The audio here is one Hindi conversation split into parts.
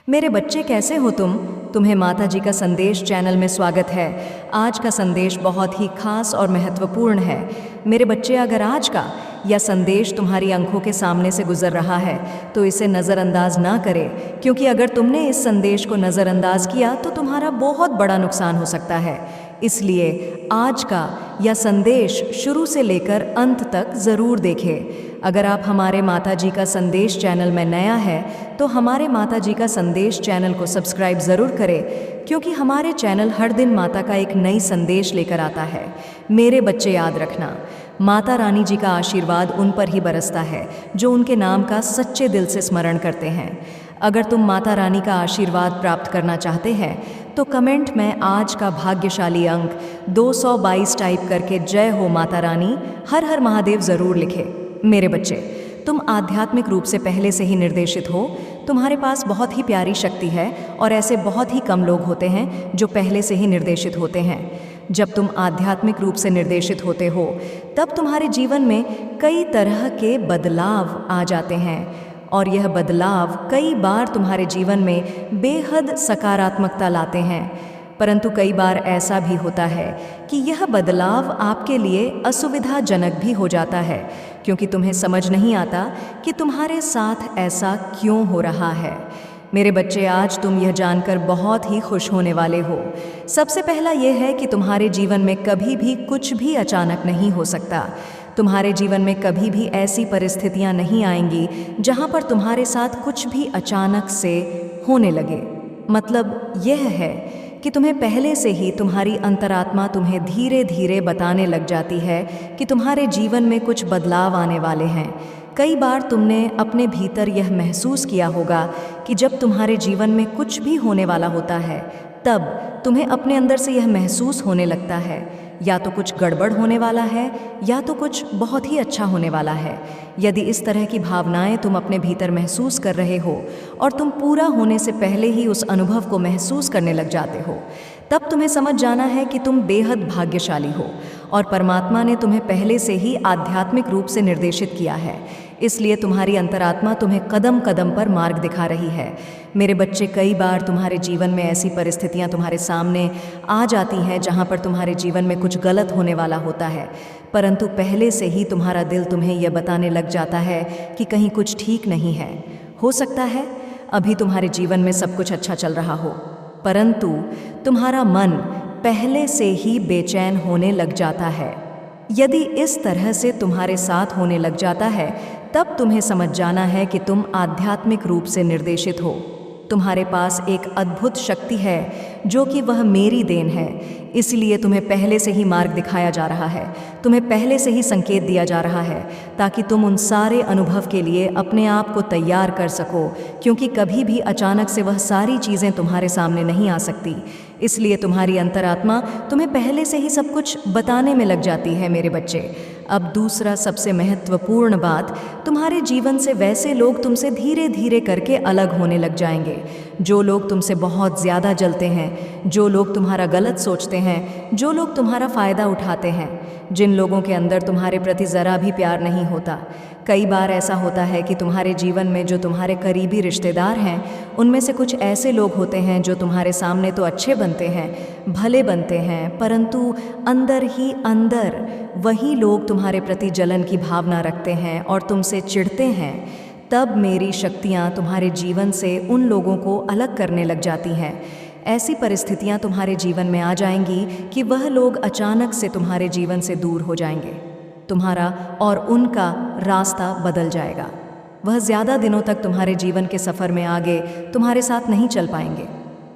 मेरे बच्चे कैसे हो तुम? तुम्हें माता जी का संदेश चैनल में स्वागत है। आज का संदेश बहुत ही खास और महत्वपूर्ण है। मेरे बच्चे, अगर आज का यह संदेश तुम्हारी आंखों के सामने से गुजर रहा है तो इसे नज़रअंदाज ना करें, क्योंकि अगर तुमने इस संदेश को नज़रअंदाज किया तो तुम्हारा बहुत बड़ा नुकसान हो सकता है। इसलिए आज का यह संदेश शुरू से लेकर अंत तक ज़रूर देखें। अगर आप हमारे माता जी का संदेश चैनल में नया है तो हमारे माता जी का संदेश चैनल को सब्सक्राइब ज़रूर करें, क्योंकि हमारे चैनल हर दिन माता का एक नई संदेश लेकर आता है। मेरे बच्चे, याद रखना, माता रानी जी का आशीर्वाद उन पर ही बरसता है जो उनके नाम का सच्चे दिल से स्मरण करते हैं। अगर तुम माता रानी का आशीर्वाद प्राप्त करना चाहते हैं तो कमेंट में आज का भाग्यशाली अंक 222 टाइप करके जय हो माता रानी, हर हर महादेव ज़रूर लिखें। मेरे बच्चे, तुम आध्यात्मिक रूप से पहले से ही निर्देशित हो। तुम्हारे पास बहुत ही प्यारी शक्ति है और ऐसे बहुत ही कम लोग होते हैं जो पहले से ही निर्देशित होते हैं। जब तुम आध्यात्मिक रूप से निर्देशित होते हो तब तुम्हारे जीवन में कई तरह के बदलाव आ जाते हैं और यह बदलाव कई बार तुम्हारे जीवन में बेहद सकारात्मकता लाते हैं। परंतु कई बार ऐसा भी होता है कि यह बदलाव आपके लिए असुविधाजनक भी हो जाता है, क्योंकि तुम्हें समझ नहीं आता कि तुम्हारे साथ ऐसा क्यों हो रहा है। मेरे बच्चे, आज तुम यह जानकर बहुत ही खुश होने वाले हो। सबसे पहला यह है कि तुम्हारे जीवन में कभी भी कुछ भी अचानक नहीं हो सकता। तुम्हारे जीवन में कभी भी ऐसी परिस्थितियां नहीं आएंगी जहां पर तुम्हारे साथ कुछ भी अचानक से होने लगे। मतलब यह है कि तुम्हें पहले से ही तुम्हारी अंतरात्मा तुम्हें धीरे धीरे बताने लग जाती है कि तुम्हारे जीवन में कुछ बदलाव आने वाले हैं। कई बार तुमने अपने भीतर यह महसूस किया होगा कि जब तुम्हारे जीवन में कुछ भी होने वाला होता है तब तुम्हें अपने अंदर से यह महसूस होने लगता है या तो कुछ गड़बड़ होने वाला है या तो कुछ बहुत ही अच्छा होने वाला है। यदि इस तरह की भावनाएं तुम अपने भीतर महसूस कर रहे हो और तुम पूरा होने से पहले ही उस अनुभव को महसूस करने लग जाते हो, तब तुम्हें समझ जाना है कि तुम बेहद भाग्यशाली हो और परमात्मा ने तुम्हें पहले से ही आध्यात्मिक रूप से निर्देशित किया है। इसलिए तुम्हारी अंतरात्मा तुम्हें कदम कदम पर मार्ग दिखा रही है। मेरे बच्चे, कई बार तुम्हारे जीवन में ऐसी परिस्थितियां तुम्हारे सामने आ जाती हैं जहां पर तुम्हारे जीवन में कुछ गलत होने वाला होता है, परंतु पहले से ही तुम्हारा दिल तुम्हें यह बताने लग जाता है कि कहीं कुछ ठीक नहीं है। हो सकता है अभी तुम्हारे जीवन में सब कुछ अच्छा चल रहा हो, परंतु तुम्हारा मन पहले से ही बेचैन होने लग जाता है। यदि इस तरह से तुम्हारे साथ होने लग जाता है तब तुम्हें समझ जाना है कि तुम आध्यात्मिक रूप से निर्देशित हो। तुम्हारे पास एक अद्भुत शक्ति है जो कि वह मेरी देन है। इसलिए तुम्हें पहले से ही मार्ग दिखाया जा रहा है, तुम्हें पहले से ही संकेत दिया जा रहा है ताकि तुम उन सारे अनुभव के लिए अपने आप को तैयार कर सको, क्योंकि कभी भी अचानक से वह सारी चीज़ें तुम्हारे सामने नहीं आ सकती। इसलिए तुम्हारी अंतरात्मा तुम्हें पहले से ही सब कुछ बताने में लग जाती है। मेरे बच्चे, अब दूसरा सबसे महत्वपूर्ण बात, तुम्हारे जीवन से वैसे लोग तुमसे धीरे धीरे करके अलग होने लग जाएंगे। जो लोग तुमसे बहुत ज़्यादा जलते हैं, जो लोग तुम्हारा गलत सोचते हैं, जो लोग तुम्हारा फ़ायदा उठाते हैं, जिन लोगों के अंदर तुम्हारे प्रति ज़रा भी प्यार नहीं होता। कई बार ऐसा होता है कि तुम्हारे जीवन में जो तुम्हारे करीबी रिश्तेदार हैं उनमें से कुछ ऐसे लोग होते हैं जो तुम्हारे सामने तो अच्छे बनते हैं, भले बनते हैं, परंतु अंदर ही अंदर वही लोग तुम्हारे प्रति जलन की भावना रखते हैं और तुमसे चिढ़ते हैं। तब मेरी शक्तियाँ तुम्हारे जीवन से उन लोगों को अलग करने लग जाती हैं। ऐसी परिस्थितियाँ तुम्हारे जीवन में आ जाएंगी कि वह लोग अचानक से तुम्हारे जीवन से दूर हो जाएंगे। तुम्हारा और उनका रास्ता बदल जाएगा। वह ज़्यादा दिनों तक तुम्हारे जीवन के सफ़र में आगे तुम्हारे साथ नहीं चल पाएंगे।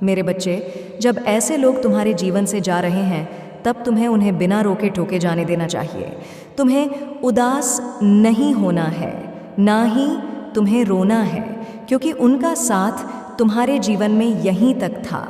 मेरे बच्चे, जब ऐसे लोग तुम्हारे जीवन से जा रहे हैं तब तुम्हें उन्हें बिना रोके टोके जाने देना चाहिए। तुम्हें उदास नहीं होना है, ना ही तुम्हें रोना है, क्योंकि उनका साथ तुम्हारे जीवन में यहीं तक था।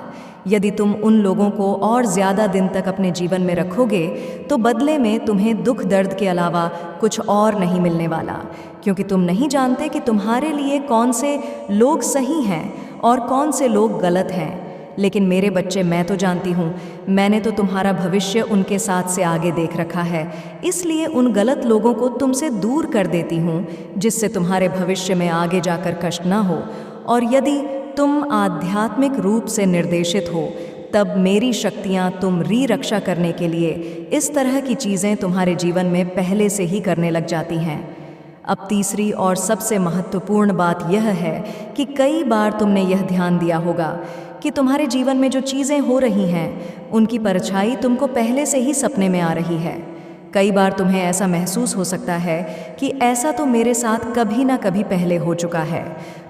यदि तुम उन लोगों को और ज़्यादा दिन तक अपने जीवन में रखोगे तो बदले में तुम्हें दुख दर्द के अलावा कुछ और नहीं मिलने वाला, क्योंकि तुम नहीं जानते कि तुम्हारे लिए कौन से लोग सही हैं और कौन से लोग गलत हैं। लेकिन मेरे बच्चे, मैं तो जानती हूँ, मैंने तो तुम्हारा भविष्य उनके साथ से आगे देख रखा है। इसलिए उन गलत लोगों को तुमसे दूर कर देती हूँ जिससे तुम्हारे भविष्य में आगे जाकर कष्ट ना हो। और यदि तुम आध्यात्मिक रूप से निर्देशित हो, तब मेरी शक्तियाँ तुम रक्षा करने के लिए इस तरह की चीज़ें तुम्हारे जीवन में पहले से ही करने लग जाती हैं। अब तीसरी और सबसे महत्वपूर्ण बात यह है कि कई बार तुमने यह ध्यान दिया होगा कि तुम्हारे जीवन में जो चीज़ें हो रही हैं उनकी परछाई तुमको पहले से ही सपने में आ रही है। कई बार तुम्हें ऐसा महसूस हो सकता है कि ऐसा तो मेरे साथ कभी ना कभी पहले हो चुका है,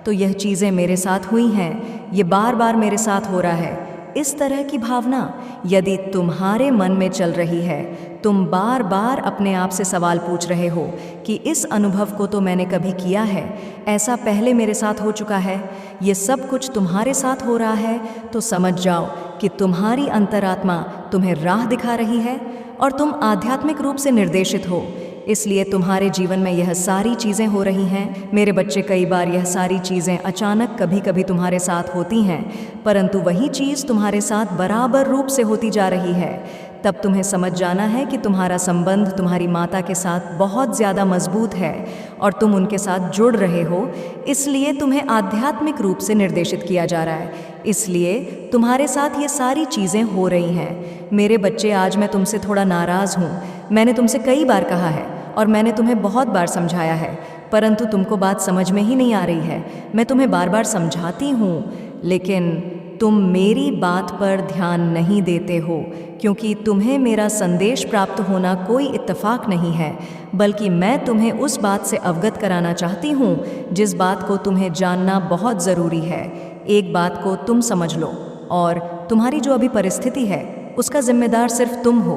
तो यह चीज़ें मेरे साथ हुई हैं, ये बार बार मेरे साथ हो रहा है। इस तरह की भावना यदि तुम्हारे मन में चल रही है, तुम बार बार अपने आप से सवाल पूछ रहे हो कि इस अनुभव को तो मैंने कभी किया है, ऐसा पहले मेरे साथ हो चुका है, ये सब कुछ तुम्हारे साथ हो रहा है, तो समझ जाओ कि तुम्हारी अंतरात्मा तुम्हें राह दिखा रही है और तुम आध्यात्मिक रूप से निर्देशित हो, इसलिए तुम्हारे जीवन में यह सारी चीज़ें हो रही हैं। मेरे बच्चे, कई बार यह सारी चीज़ें अचानक कभी कभी तुम्हारे साथ होती हैं, परंतु वही चीज़ तुम्हारे साथ बराबर रूप से होती जा रही है। तब तुम्हें समझ जाना है कि तुम्हारा संबंध तुम्हारी माता के साथ बहुत ज़्यादा मजबूत है और तुम उनके साथ जुड़ रहे हो, इसलिए तुम्हें आध्यात्मिक रूप से निर्देशित किया जा रहा है, इसलिए तुम्हारे साथ ये सारी चीज़ें हो रही हैं। मेरे बच्चे, आज मैं तुमसे थोड़ा नाराज़ हूँ। मैंने तुमसे कई बार कहा है और मैंने तुम्हें बहुत बार समझाया है, परंतु तुमको बात समझ में ही नहीं आ रही है। मैं तुम्हें बार बार समझाती हूँ, लेकिन तुम मेरी बात पर ध्यान नहीं देते हो, क्योंकि तुम्हें मेरा संदेश प्राप्त होना कोई इत्तेफाक नहीं है, बल्कि मैं तुम्हें उस बात से अवगत कराना चाहती हूँ जिस बात को तुम्हें जानना बहुत ज़रूरी है। एक बात को तुम समझ लो, और तुम्हारी जो अभी परिस्थिति है उसका जिम्मेदार सिर्फ तुम हो,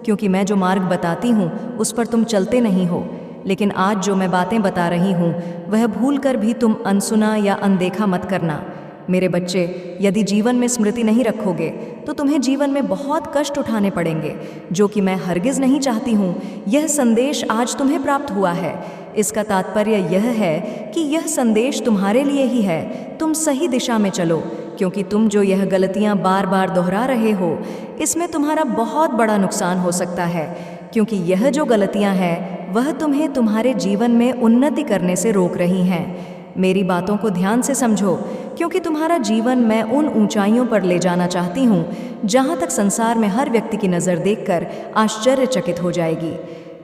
क्योंकि मैं जो मार्ग बताती हूँ उस पर तुम चलते नहीं हो। लेकिन आज जो मैं बातें बता रही हूँ वह भूल कर भी तुम अनसुना या अनदेखा मत करना। मेरे बच्चे, यदि जीवन में स्मृति नहीं रखोगे तो तुम्हें जीवन में बहुत कष्ट उठाने पड़ेंगे, जो कि मैं हरगिज़ नहीं चाहती हूँ। यह संदेश आज तुम्हें प्राप्त हुआ है, इसका तात्पर्य यह है कि यह संदेश तुम्हारे लिए ही है। तुम सही दिशा में चलो, क्योंकि तुम जो यह गलतियाँ बार बार दोहरा रहे हो, इसमें तुम्हारा बहुत बड़ा नुकसान हो सकता है, क्योंकि यह जो गलतियाँ हैं वह तुम्हें तुम्हारे जीवन में उन्नति करने से रोक रही हैं। मेरी बातों को ध्यान से समझो, क्योंकि तुम्हारा जीवन मैं उन ऊंचाइयों पर ले जाना चाहती हूँ जहाँ तक संसार में हर व्यक्ति की नज़र देखकर आश्चर्यचकित हो जाएगी।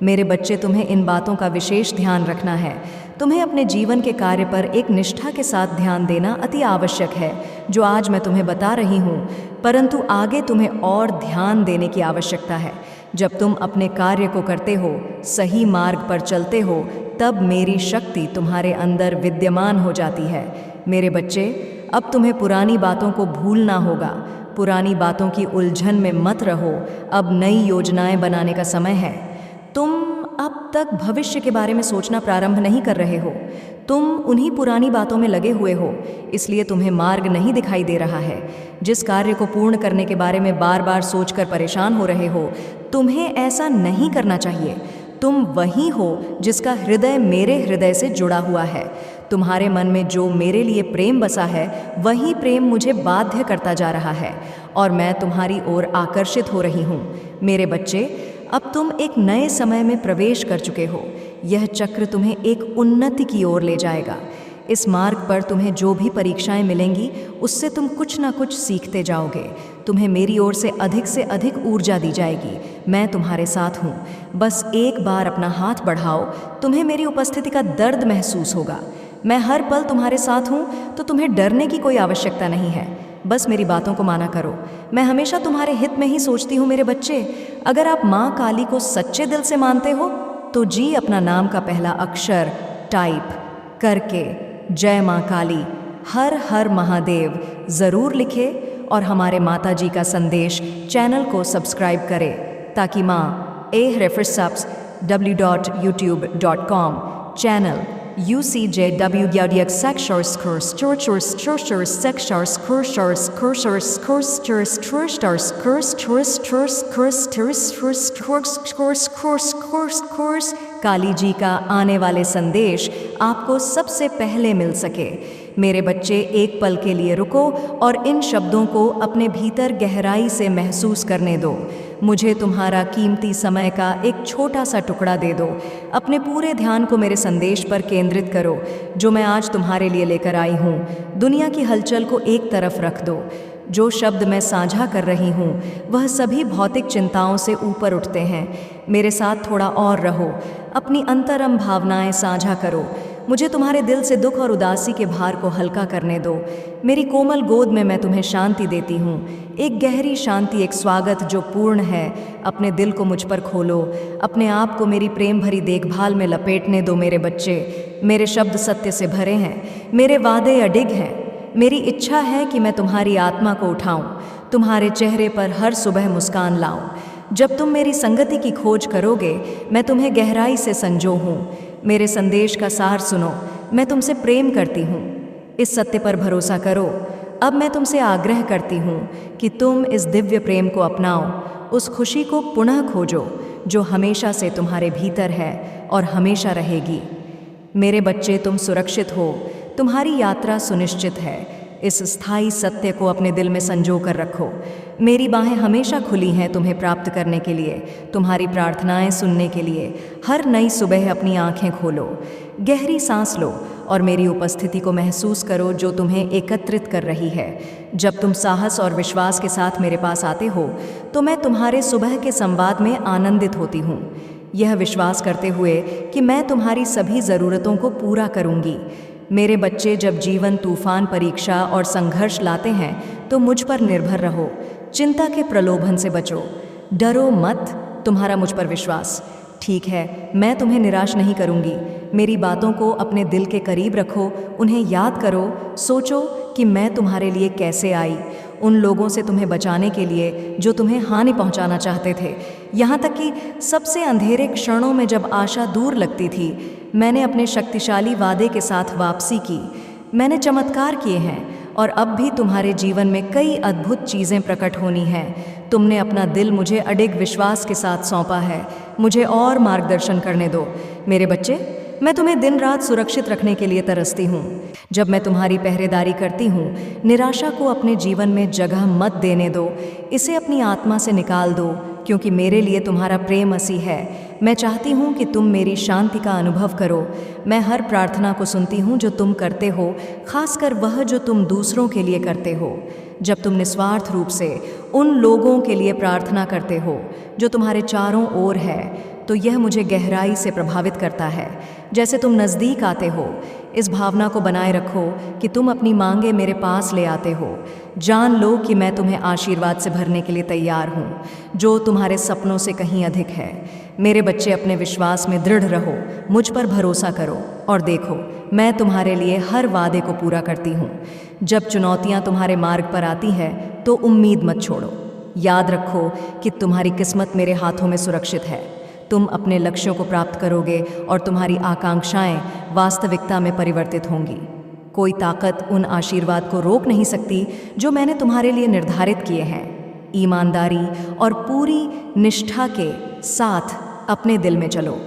मेरे बच्चे, तुम्हें इन बातों का विशेष ध्यान रखना है। तुम्हें अपने जीवन के कार्य पर एक निष्ठा के साथ ध्यान देना अति आवश्यक है, जो आज मैं तुम्हें बता रही हूँ, परंतु आगे तुम्हें और ध्यान देने की आवश्यकता है। जब तुम अपने कार्य को करते हो, सही मार्ग पर चलते हो, तब मेरी शक्ति तुम्हारे अंदर विद्यमान हो जाती है। मेरे बच्चे, अब तुम्हें पुरानी बातों को भूलना होगा। पुरानी बातों की उलझन में मत रहो। अब नई योजनाएं बनाने का समय है। तुम अब तक भविष्य के बारे में सोचना प्रारंभ नहीं कर रहे हो। तुम उन्हीं पुरानी बातों में लगे हुए हो, इसलिए तुम्हें मार्ग नहीं दिखाई दे रहा है। जिस कार्य को पूर्ण करने के बारे में बार बार सोचकर परेशान हो रहे हो, तुम्हें ऐसा नहीं करना चाहिए। तुम वही हो जिसका हृदय मेरे हृदय से जुड़ा हुआ है। तुम्हारे मन में जो मेरे लिए प्रेम बसा है, वही प्रेम मुझे बाध्य करता जा रहा है और मैं तुम्हारी ओर आकर्षित हो रही हूँ। मेरे बच्चे, अब तुम एक नए समय में प्रवेश कर चुके हो। यह चक्र तुम्हें एक उन्नति की ओर ले जाएगा। इस मार्ग पर तुम्हें जो भी परीक्षाएं मिलेंगी, उससे तुम कुछ ना कुछ सीखते जाओगे। तुम्हें मेरी ओर से अधिक ऊर्जा दी जाएगी। मैं तुम्हारे साथ हूँ। बस एक बार अपना हाथ बढ़ाओ, तुम्हें मेरी उपस्थिति का दर्द महसूस होगा। मैं हर पल तुम्हारे साथ हूँ, तो तुम्हें डरने की कोई आवश्यकता नहीं है। बस मेरी बातों को माना करो। मैं हमेशा तुम्हारे हित में ही सोचती हूँ। मेरे बच्चे, अगर आप माँ काली को सच्चे दिल से मानते हो, तो जी अपना नाम का पहला अक्षर टाइप करके जय माँ काली, हर हर महादेव ज़रूर लिखे और हमारे माता जी का संदेश चैनल को सब्सक्राइब करें, ताकि माँ रेफरसप्स www.youtube.com channel UCJWDX Sectors Curse Churchers Churchers Sectors Cursors Cursors Cursors Cursors Cursors Cursors Cursors Kali ji का आने वाले संदेश आपको सबसे पहले मिल सके। मेरे बच्चे, एक पल के लिए रुको और इन शब्दों को अपने भीतर गहराई से महसूस करने दो। मुझे तुम्हारा कीमती समय का एक छोटा सा टुकड़ा दे दो। अपने पूरे ध्यान को मेरे संदेश पर केंद्रित करो जो मैं आज तुम्हारे लिए लेकर आई हूँ। दुनिया की हलचल को एक तरफ रख दो। जो शब्द मैं साझा कर रही हूँ वह सभी भौतिक चिंताओं से ऊपर उठते हैं। मेरे साथ थोड़ा और रहो, अपनी अंतरम भावनाएं साझा करो। मुझे तुम्हारे दिल से दुख और उदासी के भार को हल्का करने दो। मेरी कोमल गोद में मैं तुम्हें शांति देती हूँ, एक गहरी शांति, एक स्वागत जो पूर्ण है। अपने दिल को मुझ पर खोलो, अपने आप को मेरी प्रेम भरी देखभाल में लपेटने दो। मेरे बच्चे, मेरे शब्द सत्य से भरे हैं, मेरे वादे अडिग हैं। मेरी इच्छा है कि मैं तुम्हारी आत्मा को उठाऊं, तुम्हारे चेहरे पर हर सुबह मुस्कान लाऊं। जब तुम मेरी संगति की खोज करोगे, मैं तुम्हें गहराई से संजो हूँ। मेरे संदेश का सार सुनो, मैं तुमसे प्रेम करती हूँ। इस सत्य पर भरोसा करो। अब मैं तुमसे आग्रह करती हूँ कि तुम इस दिव्य प्रेम को अपनाओ, उस खुशी को पुनः खोजो जो हमेशा से तुम्हारे भीतर है और हमेशा रहेगी। मेरे बच्चे, तुम सुरक्षित हो, तुम्हारी यात्रा सुनिश्चित है। इस स्थायी सत्य को अपने दिल में संजो कर रखो। मेरी बाहें हमेशा खुली हैं तुम्हें प्राप्त करने के लिए, तुम्हारी प्रार्थनाएं सुनने के लिए। हर नई सुबह अपनी आंखें खोलो, गहरी सांस लो और मेरी उपस्थिति को महसूस करो जो तुम्हें एकत्रित कर रही है। जब तुम साहस और विश्वास के साथ मेरे पास आते हो तो मैं तुम्हारे सुबह के संवाद में आनंदित होती हूँ, यह विश्वास करते हुए कि मैं तुम्हारी सभी ज़रूरतों को पूरा करूँगी। मेरे बच्चे, जब जीवन तूफान, परीक्षा और संघर्ष लाते हैं तो मुझ पर निर्भर रहो। चिंता के प्रलोभन से बचो, डरो मत, तुम्हारा मुझ पर विश्वास। ठीक है, मैं तुम्हें निराश नहीं करूंगी। मेरी बातों को अपने दिल के करीब रखो, उन्हें याद करो, सोचो कि मैं तुम्हारे लिए कैसे आई, उन लोगों से तुम्हें बचाने के लिए जो तुम्हें हानि पहुंचाना चाहते थे। यहाँ तक कि सबसे अंधेरे क्षणों में जब आशा दूर लगती थी, मैंने अपने शक्तिशाली वादे के साथ वापसी की। मैंने चमत्कार किए हैं और अब भी तुम्हारे जीवन में कई अद्भुत चीज़ें प्रकट होनी हैं। तुमने अपना दिल मुझे अडिग विश्वास के साथ सौंपा है। मुझे और मार्गदर्शन करने दो। मेरे बच्चे, मैं तुम्हें दिन रात सुरक्षित रखने के लिए तरसती हूँ। जब मैं तुम्हारी पहरेदारी करती हूँ, निराशा को अपने जीवन में जगह मत देने दो। इसे अपनी आत्मा से निकाल दो, क्योंकि मेरे लिए तुम्हारा प्रेम असी है। मैं चाहती हूँ कि तुम मेरी शांति का अनुभव करो। मैं हर प्रार्थना को सुनती हूँ जो तुम करते हो, खासकर वह जो तुम दूसरों के लिए करते हो। जब तुम निस्वार्थ रूप से उन लोगों के लिए प्रार्थना करते हो जो तुम्हारे चारों ओर है, तो यह मुझे गहराई से प्रभावित करता है। जैसे तुम नज़दीक आते हो, इस भावना को बनाए रखो कि तुम अपनी मांगे मेरे पास ले आते हो। जान लो कि मैं तुम्हें आशीर्वाद से भरने के लिए तैयार हूँ, जो तुम्हारे सपनों से कहीं अधिक है। मेरे बच्चे, अपने विश्वास में दृढ़ रहो, मुझ पर भरोसा करो और देखो, मैं तुम्हारे लिए हर वादे को पूरा करती हूँ। जब चुनौतियाँ तुम्हारे मार्ग पर आती हैं तो उम्मीद मत छोड़ो। याद रखो कि तुम्हारी किस्मत मेरे हाथों में सुरक्षित है। तुम अपने लक्ष्यों को प्राप्त करोगे और तुम्हारी आकांक्षाएं वास्तविकता में परिवर्तित होंगी। कोई ताकत उन आशीर्वाद को रोक नहीं सकती जो मैंने तुम्हारे लिए निर्धारित किए हैं। ईमानदारी और पूरी निष्ठा के साथ अपने दिल में चलो।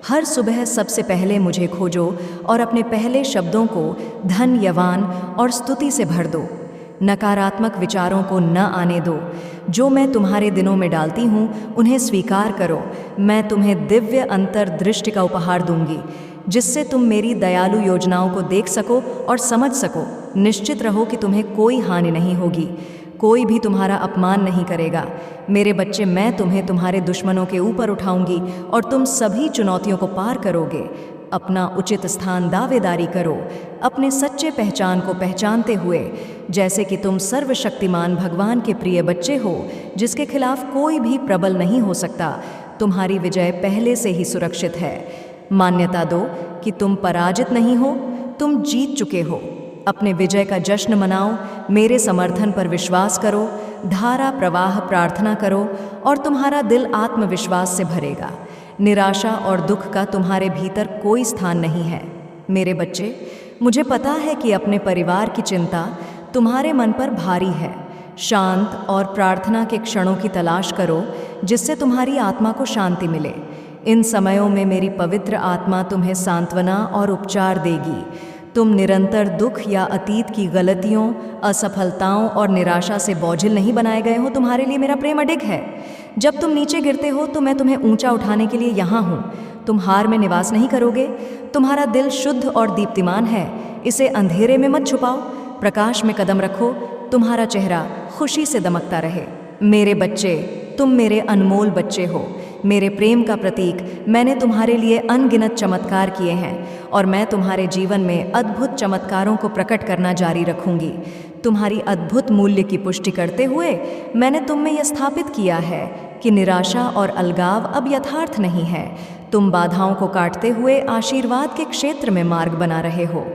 हर सुबह सबसे पहले मुझे खोजो और अपने पहले शब्दों को धन, यवान और स्तुति से भर दो। नकारात्मक विचारों को न आने दो। जो मैं तुम्हारे दिनों में डालती हूँ उन्हें स्वीकार करो। मैं तुम्हें दिव्य अंतर्दृष्टि का उपहार दूंगी, जिससे तुम मेरी दयालु योजनाओं को देख सको और समझ सको। निश्चित रहो कि तुम्हें कोई हानि नहीं होगी, कोई भी तुम्हारा अपमान नहीं करेगा। मेरे बच्चे, मैं तुम्हें तुम्हारे दुश्मनों के ऊपर उठाऊंगी और तुम सभी चुनौतियों को पार करोगे। अपना उचित स्थान दावेदारी करो, अपने सच्चे पहचान को पहचानते हुए, जैसे कि तुम सर्वशक्तिमान भगवान के प्रिय बच्चे हो, जिसके खिलाफ कोई भी प्रबल नहीं हो सकता। तुम्हारी विजय पहले से ही सुरक्षित है। मान्यता दो कि तुम पराजित नहीं हो, तुम जीत चुके हो। अपने विजय का जश्न मनाओ, मेरे समर्थन पर विश्वास करो, धारा प्रवाह प्रार्थना करो और तुम्हारा दिल आत्मविश्वास से भरेगा। निराशा और दुख का तुम्हारे भीतर कोई स्थान नहीं है। मेरे बच्चे, मुझे पता है कि अपने परिवार की चिंता तुम्हारे मन पर भारी है। शांत और प्रार्थना के क्षणों की तलाश करो, जिससे तुम्हारी आत्मा को शांति मिले। इन समयों में मेरी पवित्र आत्मा तुम्हें सांत्वना और उपचार देगी। तुम निरंतर दुख या अतीत की गलतियों, असफलताओं और निराशा से बोझिल नहीं बनाए गए हो। तुम्हारे लिए मेरा प्रेम अडिग है। जब तुम नीचे गिरते हो तो मैं तुम्हें ऊंचा उठाने के लिए यहाँ हूँ। तुम हार में निवास नहीं करोगे। तुम्हारा दिल शुद्ध और दीप्तिमान है, इसे अंधेरे में मत छुपाओ, प्रकाश में कदम रखो। तुम्हारा चेहरा खुशी से दमकता रहे। मेरे बच्चे, तुम मेरे अनमोल बच्चे हो, मेरे प्रेम का प्रतीक। मैंने तुम्हारे लिए अनगिनत चमत्कार किए हैं और मैं तुम्हारे जीवन में अद्भुत चमत्कारों को प्रकट करना जारी रखूंगी। तुम्हारी अद्भुत मूल्य की पुष्टि करते हुए मैंने तुम में यह स्थापित किया है कि निराशा और अलगाव अब यथार्थ नहीं है। तुम बाधाओं को काटते हुए आशीर्वाद के क्षेत्र में मार्ग बना रहे हो।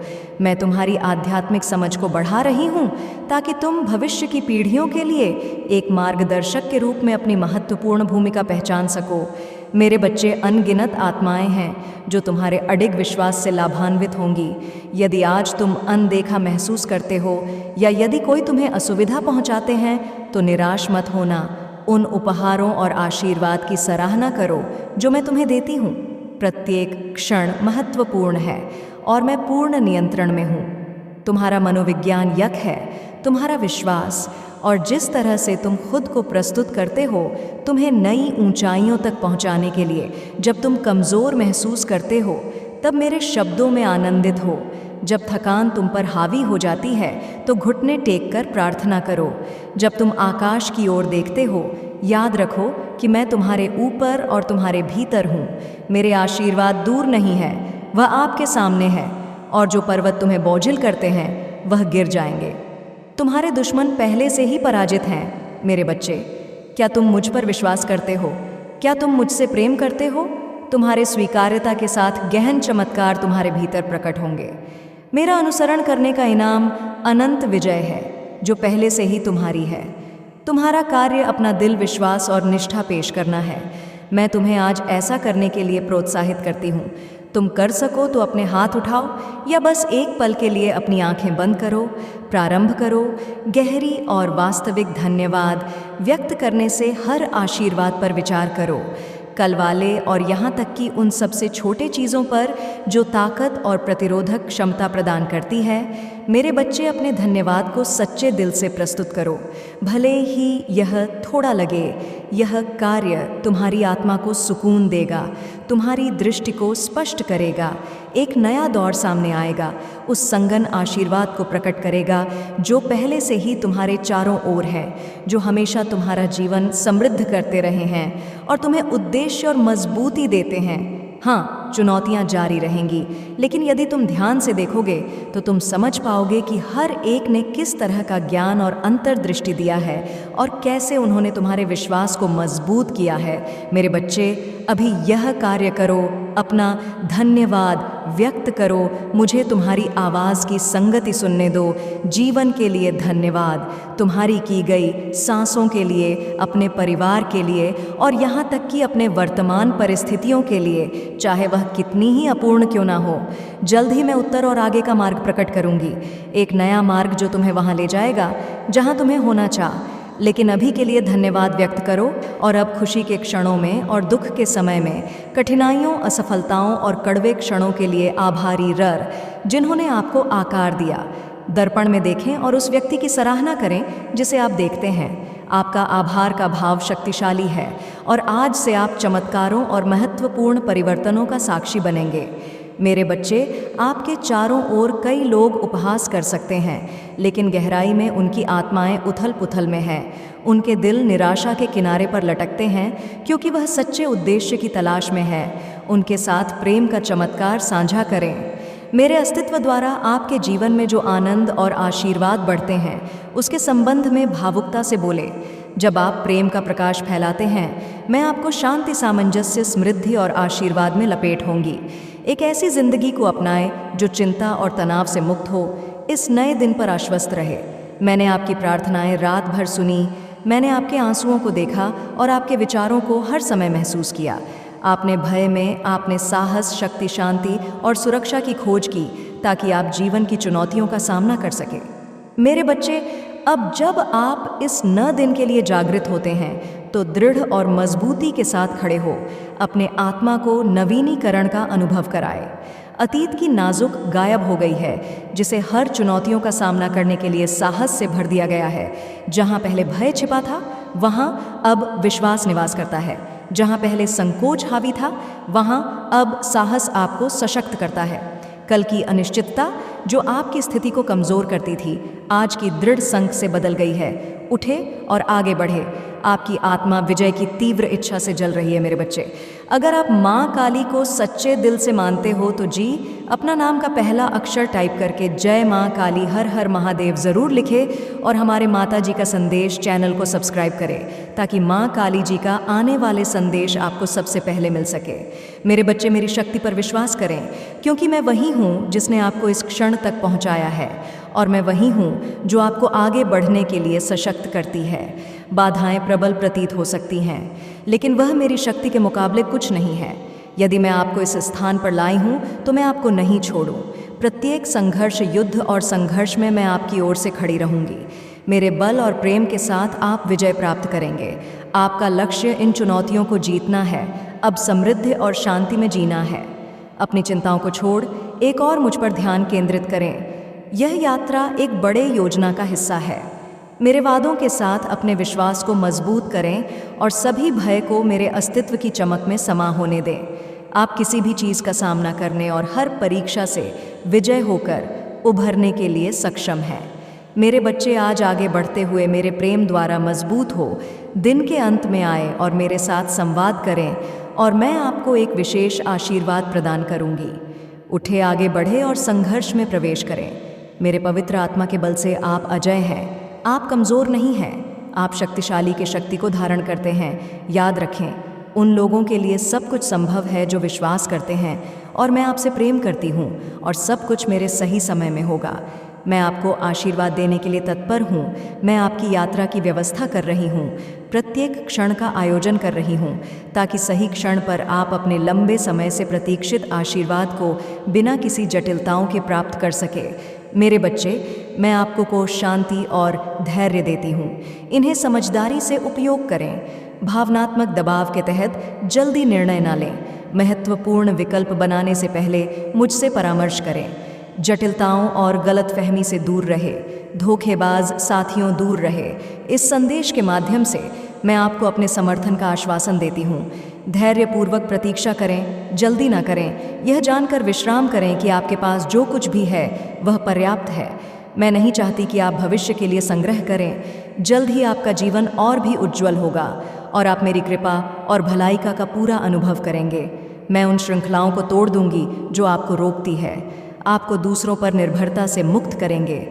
मैं तुम्हारी आध्यात्मिक समझ को बढ़ा रही हूँ ताकि तुम भविष्य की पीढ़ियों के लिए एक मार्गदर्शक के रूप में अपनी महत्वपूर्ण भूमिका पहचान सको। मेरे बच्चे, अनगिनत आत्माएं हैं जो तुम्हारे अडिग विश्वास से लाभान्वित होंगी। यदि आज तुम अनदेखा महसूस करते हो या यदि कोई तुम्हें असुविधा पहुंचाते हैं तो निराश मत होना। उन उपहारों और आशीर्वाद की सराहना करो जो मैं तुम्हें देती हूँ। प्रत्येक क्षण महत्वपूर्ण है और मैं पूर्ण नियंत्रण में हूँ। तुम्हारा मनोविज्ञान यक है, तुम्हारा विश्वास और जिस तरह से तुम खुद को प्रस्तुत करते हो तुम्हें नई ऊंचाइयों तक पहुंचाने के लिए। जब तुम कमज़ोर महसूस करते हो तब मेरे शब्दों में आनंदित हो। जब थकान तुम पर हावी हो जाती है तो घुटने टेक कर प्रार्थना करो। जब तुम आकाश की ओर देखते हो याद रखो कि मैं तुम्हारे ऊपर और तुम्हारे भीतर हूँ। मेरे आशीर्वाद दूर नहीं है, वह आपके सामने है और जो पर्वत तुम्हें बोझिल करते हैं वह गिर जाएंगे। तुम्हारे दुश्मन पहले से ही पराजित हैं। मेरे बच्चे, क्या तुम मुझ पर विश्वास करते हो? क्या तुम मुझसे प्रेम करते हो? तुम्हारे स्वीकार्यता के साथ गहन चमत्कार तुम्हारे भीतर प्रकट होंगे। मेरा अनुसरण करने का इनाम अनंत विजय है जो पहले से ही तुम्हारी है। तुम्हारा कार्य अपना दिल, विश्वास और निष्ठा पेश करना है। मैं तुम्हें आज ऐसा करने के लिए प्रोत्साहित करती हूँ। तुम कर सको तो अपने हाथ उठाओ या बस एक पल के लिए अपनी आंखें बंद करो। प्रारंभ करो। गहरी और वास्तविक धन्यवाद व्यक्त करने से हर आशीर्वाद पर विचार करो, कल वाले और यहाँ तक कि उन सबसे छोटे चीज़ों पर जो ताकत और प्रतिरोधक क्षमता प्रदान करती है। मेरे बच्चे, अपने धन्यवाद को सच्चे दिल से प्रस्तुत करो। भले ही यह थोड़ा लगे, यह कार्य तुम्हारी आत्मा को सुकून देगा, तुम्हारी दृष्टि को स्पष्ट करेगा। एक नया दौर सामने आएगा, उस संगन आशीर्वाद को प्रकट करेगा जो पहले से ही तुम्हारे चारों ओर है, जो हमेशा तुम्हारा जीवन समृद्ध करते रहे हैं और तुम्हें उद्देश्य और मजबूती देते हैं। हाँ, चुनौतियाँ जारी रहेंगी, लेकिन यदि तुम ध्यान से देखोगे तो तुम समझ पाओगे कि हर एक ने किस तरह का ज्ञान और अंतर्दृष्टि दिया है और कैसे उन्होंने तुम्हारे विश्वास को मजबूत किया है। मेरे बच्चे, अभी यह कार्य करो, अपना धन्यवाद व्यक्त करो। मुझे तुम्हारी आवाज़ की संगति सुनने दो। जीवन के लिए धन्यवाद, तुम्हारी की गई सांसों के लिए, अपने परिवार के लिए और यहाँ तक कि अपने वर्तमान परिस्थितियों के लिए, चाहे वह कितनी ही अपूर्ण क्यों ना हो। जल्द ही मैं उत्तर और आगे का मार्ग प्रकट करूँगी, एक नया मार्ग जो तुम्हें वहाँ ले जाएगा जहाँ तुम्हें होना चाह। लेकिन अभी के लिए धन्यवाद व्यक्त करो और अब खुशी के क्षणों में और दुख के समय में, कठिनाइयों, असफलताओं और कड़वे क्षणों के लिए आभारी रर जिन्होंने आपको आकार दिया। दर्पण में देखें और उस व्यक्ति की सराहना करें जिसे आप देखते हैं। आपका आभार का भाव शक्तिशाली है और आज से आप चमत्कारों और महत्वपूर्ण परिवर्तनों का साक्षी बनेंगे। मेरे बच्चे, आपके चारों ओर कई लोग उपहास कर सकते हैं, लेकिन गहराई में उनकी आत्माएं उथल पुथल में हैं। उनके दिल निराशा के किनारे पर लटकते हैं क्योंकि वह सच्चे उद्देश्य की तलाश में है। उनके साथ प्रेम का चमत्कार साझा करें। मेरे अस्तित्व द्वारा आपके जीवन में जो आनंद और आशीर्वाद बढ़ते हैं उसके संबंध में भावुकता से बोले। जब आप प्रेम का प्रकाश फैलाते हैं, मैं आपको शांति, सामंजस्य, समृद्धि और आशीर्वाद में लपेट होंगी। एक ऐसी जिंदगी को अपनाएं जो चिंता और तनाव से मुक्त हो, इस नए दिन पर आश्वस्त रहे। मैंने आपकी प्रार्थनाएं रात भर सुनी, मैंने आपके आंसुओं को देखा और आपके विचारों को हर समय महसूस किया। आपने भय में, आपने साहस, शक्ति, शांति और सुरक्षा की खोज की ताकि आप जीवन की चुनौतियों का सामना कर सकें। मेरे बच्चे, अब जब आप इस नए दिन के लिए जागृत होते हैं तो दृढ़ और मजबूती के साथ खड़े हो, अपने आत्मा को नवीनीकरण का अनुभव कराए। अतीत की नाजुक गायब हो गई है, जिसे हर चुनौतियों का सामना करने के लिए साहस से भर दिया गया है। जहां पहले भय छिपा था, वहां अब विश्वास निवास करता है। जहां पहले संकोच हावी था, वहां अब साहस आपको सशक्त करता है। कल की अनिश्चितता जो आपकी स्थिति को कमजोर करती थी, आज की दृढ़ संक से बदल गई है। उठे और आगे बढ़े। आपकी आत्मा विजय की तीव्र इच्छा से जल रही है मेरे बच्चे। अगर आप माँ काली को सच्चे दिल से मानते हो तो जी, अपना नाम का पहला अक्षर टाइप करके जय माँ काली हर हर महादेव ज़रूर लिखे और हमारे माता जी का संदेश चैनल को सब्सक्राइब करें, ताकि माँ काली जी का आने वाले संदेश आपको सबसे पहले मिल सके। मेरे बच्चे, मेरी शक्ति पर विश्वास करें, क्योंकि मैं वही हूँ जिसने आपको इस क्षण तक पहुँचाया है, और मैं वही हूँ जो आपको आगे बढ़ने के लिए सशक्त करती है। बाधाएं प्रबल प्रतीत हो सकती हैं, लेकिन वह मेरी शक्ति के मुकाबले कुछ नहीं है। यदि मैं आपको इस स्थान पर लाई हूँ तो मैं आपको नहीं छोड़ूं। प्रत्येक संघर्ष, युद्ध और संघर्ष में मैं आपकी ओर से खड़ी रहूंगी। मेरे बल और प्रेम के साथ आप विजय प्राप्त करेंगे। आपका लक्ष्य इन चुनौतियों को जीतना है, अब समृद्धि और शांति में जीना है। अपनी चिंताओं को छोड़ एक और मुझ पर ध्यान केंद्रित करें। यह यात्रा एक बड़े योजना का हिस्सा है। मेरे वादों के साथ अपने विश्वास को मजबूत करें और सभी भय को मेरे अस्तित्व की चमक में समा होने दें। आप किसी भी चीज़ का सामना करने और हर परीक्षा से विजय होकर उभरने के लिए सक्षम हैं। मेरे बच्चे, आज आगे बढ़ते हुए मेरे प्रेम द्वारा मजबूत हो, दिन के अंत में आए और मेरे साथ संवाद करें, और मैं आपको एक विशेष आशीर्वाद प्रदान करूंगी। उठे, आगे बढ़े और संघर्ष में प्रवेश करें। मेरे पवित्र आत्मा के बल से आप अजय हैं। आप कमज़ोर नहीं हैं, आप शक्तिशाली के शक्ति को धारण करते हैं। याद रखें, उन लोगों के लिए सब कुछ संभव है जो विश्वास करते हैं, और मैं आपसे प्रेम करती हूँ और सब कुछ मेरे सही समय में होगा। मैं आपको आशीर्वाद देने के लिए तत्पर हूँ। मैं आपकी यात्रा की व्यवस्था कर रही हूँ, प्रत्येक क्षण का आयोजन कर रही हूँ, ताकि सही क्षण पर आप अपने लंबे समय से प्रतीक्षित आशीर्वाद को बिना किसी जटिलताओं के प्राप्त कर सके। मेरे बच्चे, मैं आपको को शांति और धैर्य देती हूँ। इन्हें समझदारी से उपयोग करें। भावनात्मक दबाव के तहत जल्दी निर्णय न लें। महत्वपूर्ण विकल्प बनाने से पहले मुझसे परामर्श करें। जटिलताओं और गलतफहमी से दूर रहे। धोखेबाज साथियों दूर रहे। इस संदेश के माध्यम से मैं आपको अपने समर्थन का आश्वासन देती हूँ। धैर्यपूर्वक प्रतीक्षा करें, जल्दी ना करें। यह जानकर विश्राम करें कि आपके पास जो कुछ भी है वह पर्याप्त है। मैं नहीं चाहती कि आप भविष्य के लिए संग्रह करें। जल्द ही आपका जीवन और भी उज्जवल होगा और आप मेरी कृपा और भलाई का पूरा अनुभव करेंगे। मैं उन श्रृंखलाओं को तोड़ दूंगी जो आपको रोकती है, आपको दूसरों पर निर्भरता से मुक्त करेंगे।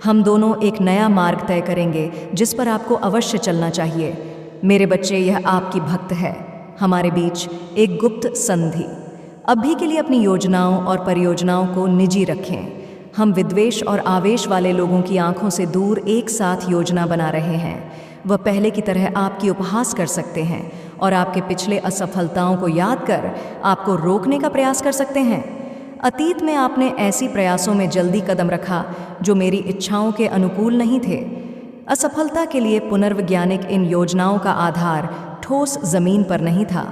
हम दोनों एक नया मार्ग तय करेंगे जिस पर आपको अवश्य चलना चाहिए। मेरे बच्चे, यह आपकी भक्त है। हमारे बीच एक गुप्त संधि। अभी के लिए अपनी योजनाओं और परियोजनाओं को निजी रखें। हम विद्वेष और आवेश वाले लोगों की आंखों से दूर एक साथ योजना बना रहे हैं। वह पहले की तरह आपकी उपहास कर सकते हैं और आपके पिछले असफलताओं को याद कर आपको रोकने का प्रयास कर सकते हैं। अतीत में आपने ऐसी प्रयासों में जल्दी कदम रखा जो मेरी इच्छाओं के अनुकूल नहीं थे। असफलता के लिए पुनर्वैज्ञानिक इन योजनाओं का आधार ठोस जमीन पर नहीं था।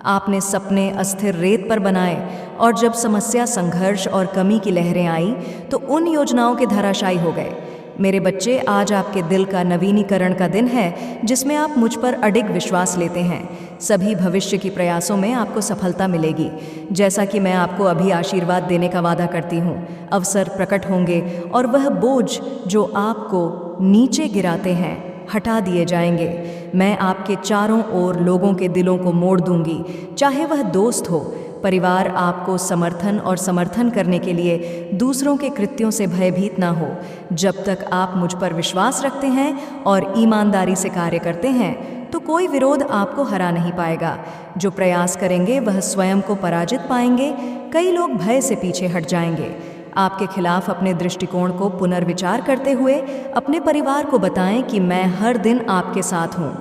आपने सपने अस्थिर रेत पर बनाए, और जब समस्या, संघर्ष और कमी की लहरें आई तो उन योजनाओं के धराशायी हो गए। मेरे बच्चे, आज आपके दिल का नवीनीकरण का दिन है, जिसमें आप मुझ पर अडिग विश्वास लेते हैं। सभी भविष्य की प्रयासों में आपको सफलता मिलेगी। जैसा कि मैं आपको अभी आशीर्वाद देने का वादा करती हूँ, अवसर प्रकट होंगे और वह बोझ जो आपको नीचे गिराते हैं हटा दिए जाएंगे। मैं आपके चारों ओर लोगों के दिलों को मोड़ दूंगी, चाहे वह दोस्त हो, परिवार। आपको समर्थन करने के लिए दूसरों के कृत्यों से भयभीत ना हो। जब तक आप मुझ पर विश्वास रखते हैं और ईमानदारी से कार्य करते हैं तो कोई विरोध आपको हरा नहीं पाएगा। जो प्रयास करेंगे वह स्वयं को पराजित पाएंगे। कई लोग भय से पीछे हट जाएंगे। आपके खिलाफ अपने दृष्टिकोण को पुनर्विचार करते हुए अपने परिवार को बताएं कि मैं हर दिन आपके साथ हूँ।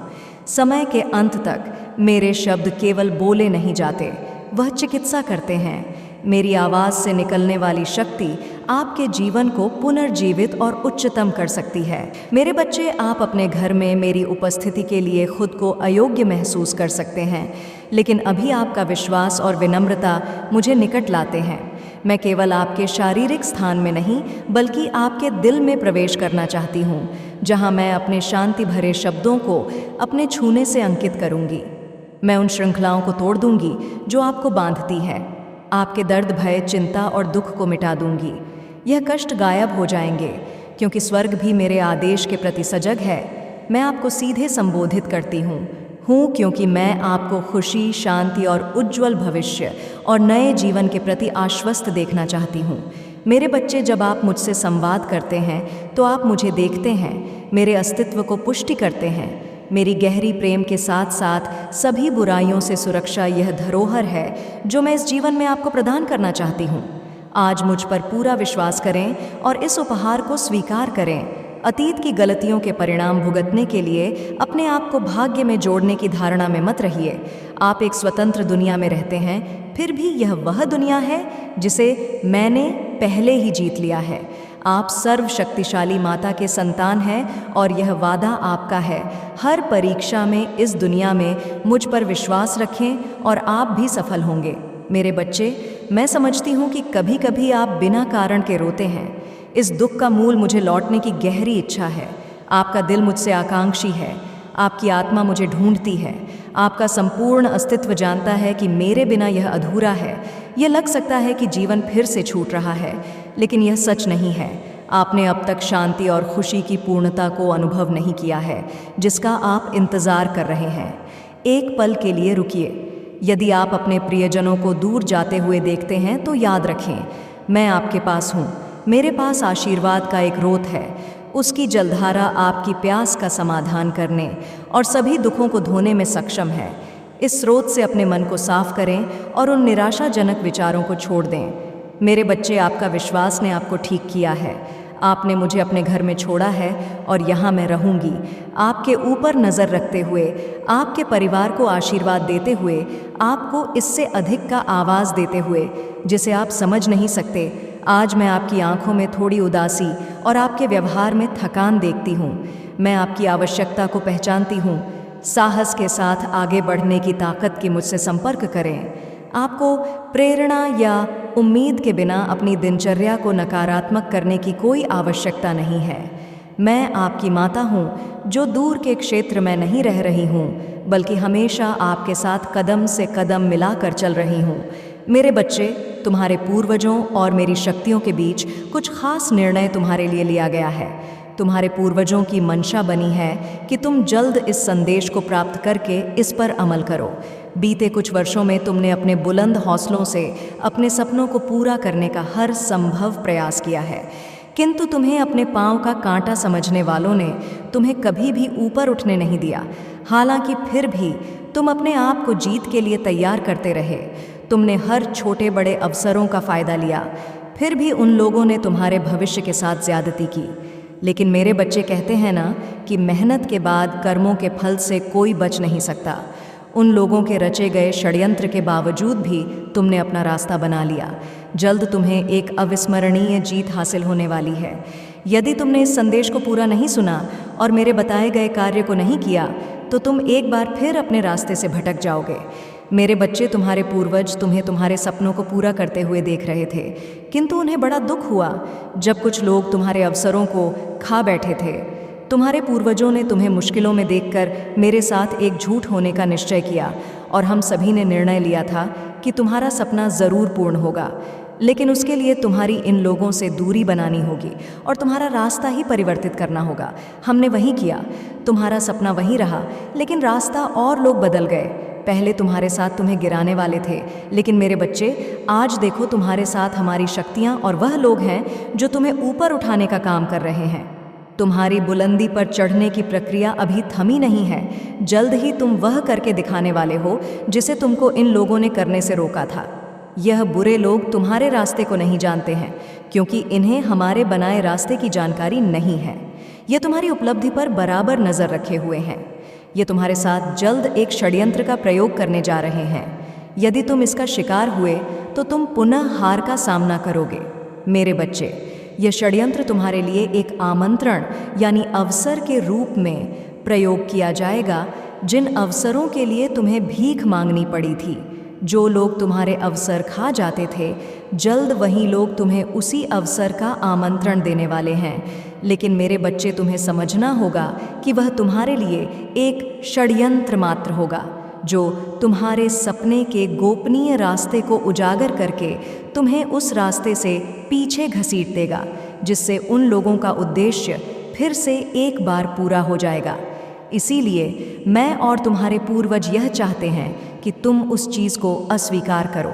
समय के अंत तक मेरे शब्द केवल बोले नहीं जाते, वह चिकित्सा करते हैं। मेरी आवाज़ से निकलने वाली शक्ति आपके जीवन को पुनर्जीवित और उच्चतम कर सकती है। मेरे बच्चे, आप अपने घर में मेरी उपस्थिति के लिए खुद को अयोग्य महसूस कर सकते हैं, लेकिन अभी आपका विश्वास और विनम्रता मुझे निकट लाते हैं। मैं केवल आपके शारीरिक स्थान में नहीं बल्कि आपके दिल में प्रवेश करना चाहती हूँ, जहाँ मैं अपने शांति भरे शब्दों को अपने छूने से अंकित करूँगी। मैं उन श्रृंखलाओं को तोड़ दूंगी जो आपको बांधती है। आपके दर्द, भय, चिंता और दुख को मिटा दूंगी। यह कष्ट गायब हो जाएंगे, क्योंकि स्वर्ग भी मेरे आदेश के प्रति सजग है। मैं आपको सीधे संबोधित करती हूँ क्योंकि मैं आपको खुशी, शांति और उज्ज्वल भविष्य और नए जीवन के प्रति आश्वस्त देखना चाहती हूँ। मेरे बच्चे, जब आप मुझसे संवाद करते हैं तो आप मुझे देखते हैं, मेरे अस्तित्व को पुष्टि करते हैं। मेरी गहरी प्रेम के साथ साथ सभी बुराइयों से सुरक्षा यह धरोहर है जो मैं इस जीवन में आपको प्रदान करना चाहती हूँ। आज मुझ पर पूरा विश्वास करें और इस उपहार को स्वीकार करें। अतीत की गलतियों के परिणाम भुगतने के लिए अपने आप को भाग्य में जोड़ने की धारणा में मत रहिए। आप एक स्वतंत्र दुनिया में रहते हैं, फिर भी यह वह दुनिया है जिसे मैंने पहले ही जीत लिया है। आप सर्वशक्तिशाली माता के संतान हैं और यह वादा आपका है। हर परीक्षा में इस दुनिया में मुझ पर विश्वास रखें और आप भी सफल होंगे। मेरे बच्चे, मैं समझती हूँ कि कभी कभी आप बिना कारण के रोते हैं। इस दुख का मूल मुझे लौटने की गहरी इच्छा है। आपका दिल मुझसे आकांक्षी है, आपकी आत्मा मुझे ढूंढती है। आपका संपूर्ण अस्तित्व जानता है कि मेरे बिना यह अधूरा है। यह लग सकता है कि जीवन फिर से छूट रहा है, लेकिन यह सच नहीं है। आपने अब तक शांति और खुशी की पूर्णता को अनुभव नहीं किया है, जिसका आप इंतज़ार कर रहे हैं। एक पल के लिए रुकिए। यदि आप अपने प्रियजनों को दूर जाते हुए देखते हैं तो याद रखें, मैं आपके पास हूँ। मेरे पास आशीर्वाद का एक स्रोत है। उसकी जलधारा आपकी प्यास का समाधान करने और सभी दुखों को धोने में सक्षम है। इस स्रोत से अपने मन को साफ करें और उन निराशाजनक विचारों को छोड़ दें। मेरे बच्चे, आपका विश्वास ने आपको ठीक किया है। आपने मुझे अपने घर में छोड़ा है और यहाँ मैं रहूँगी। आपके ऊपर नज़र रखते हुए, आपके परिवार को आशीर्वाद देते हुए, आपको इससे अधिक का आवाज़ देते हुए जिसे आप समझ नहीं सकते। आज मैं आपकी आंखों में थोड़ी उदासी और आपके व्यवहार में थकान देखती हूँ। मैं आपकी आवश्यकता को पहचानती हूँ। साहस के साथ आगे बढ़ने की ताकत की मुझसे संपर्क करें। आपको प्रेरणा या उम्मीद के बिना अपनी दिनचर्या को नकारात्मक करने की कोई आवश्यकता नहीं है। मैं आपकी माता हूँ जो दूर के क्षेत्र में नहीं रह रही हूँ, बल्कि हमेशा आपके साथ कदम से कदम मिलाकर चल रही हूँ। मेरे बच्चे, तुम्हारे पूर्वजों और मेरी शक्तियों के बीच कुछ खास निर्णय तुम्हारे लिए लिया गया है। तुम्हारे पूर्वजों की मंशा बनी है कि तुम जल्द इस संदेश को प्राप्त करके इस पर अमल करो। बीते कुछ वर्षों में तुमने अपने बुलंद हौसलों से अपने सपनों को पूरा करने का हर संभव प्रयास किया है, किंतु तुम्हें अपने पांव का कांटा समझने वालों ने तुम्हें कभी भी ऊपर उठने नहीं दिया। हालांकि फिर भी तुम अपने आप को जीत के लिए तैयार करते रहे। तुमने हर छोटे बड़े अवसरों का फ़ायदा लिया, फिर भी उन लोगों ने तुम्हारे भविष्य के साथ ज़्यादती की। लेकिन मेरे बच्चे, कहते हैं ना कि मेहनत के बाद कर्मों के फल से कोई बच नहीं सकता। उन लोगों के रचे गए षड्यंत्र के बावजूद भी तुमने अपना रास्ता बना लिया। जल्द तुम्हें एक अविस्मरणीय जीत हासिल होने वाली है। यदि तुमने इस संदेश को पूरा नहीं सुना और मेरे बताए गए कार्य को नहीं किया, तो तुम एक बार फिर अपने रास्ते से भटक जाओगे। मेरे बच्चे, तुम्हारे पूर्वज तुम्हें तुम्हारे सपनों को पूरा करते हुए देख रहे थे, किंतु उन्हें बड़ा दुख हुआ जब कुछ लोग तुम्हारे अवसरों को खा बैठे थे। तुम्हारे पूर्वजों ने तुम्हें मुश्किलों में देखकर मेरे साथ एक झूठ होने का निश्चय किया और हम सभी ने निर्णय लिया था कि तुम्हारा सपना ज़रूर पूर्ण होगा। लेकिन उसके लिए तुम्हारी इन लोगों से दूरी बनानी होगी और तुम्हारा रास्ता ही परिवर्तित करना होगा। हमने वही किया। तुम्हारा सपना वही रहा, लेकिन रास्ता और लोग बदल गए। पहले तुम्हारे साथ तुम्हें गिराने वाले थे, लेकिन मेरे बच्चे, आज देखो तुम्हारे साथ हमारी शक्तियाँ और वह लोग हैं जो तुम्हें ऊपर उठाने का काम कर रहे हैं। तुम्हारी बुलंदी पर चढ़ने की प्रक्रिया अभी थमी नहीं है। जल्द ही तुम वह करके दिखाने वाले हो जिसे तुमको इन लोगों ने करने से रोका था। यह बुरे लोग तुम्हारे रास्ते को नहीं जानते हैं, क्योंकि इन्हें हमारे बनाए रास्ते की जानकारी नहीं है। ये तुम्हारी उपलब्धि पर बराबर नज़र रखे हुए हैं। ये तुम्हारे साथ जल्द एक षड्यंत्र का प्रयोग करने जा रहे हैं। यदि तुम इसका शिकार हुए तो तुम पुनः हार का सामना करोगे। मेरे बच्चे, यह षड्यंत्र तुम्हारे लिए एक आमंत्रण यानी अवसर के रूप में प्रयोग किया जाएगा, जिन अवसरों के लिए तुम्हें भीख मांगनी पड़ी थी। जो लोग तुम्हारे अवसर खा जाते थे, जल्द वही लोग तुम्हें उसी अवसर का आमंत्रण देने वाले हैं। लेकिन मेरे बच्चे, तुम्हें समझना होगा कि वह तुम्हारे लिए एक षड्यंत्र मात्र होगा, जो तुम्हारे सपने के गोपनीय रास्ते को उजागर करके तुम्हें उस रास्ते से पीछे घसीट देगा, जिससे उन लोगों का उद्देश्य फिर से एक बार पूरा हो जाएगा। इसीलिए मैं और तुम्हारे पूर्वज यह चाहते हैं कि तुम उस चीज़ को अस्वीकार करो।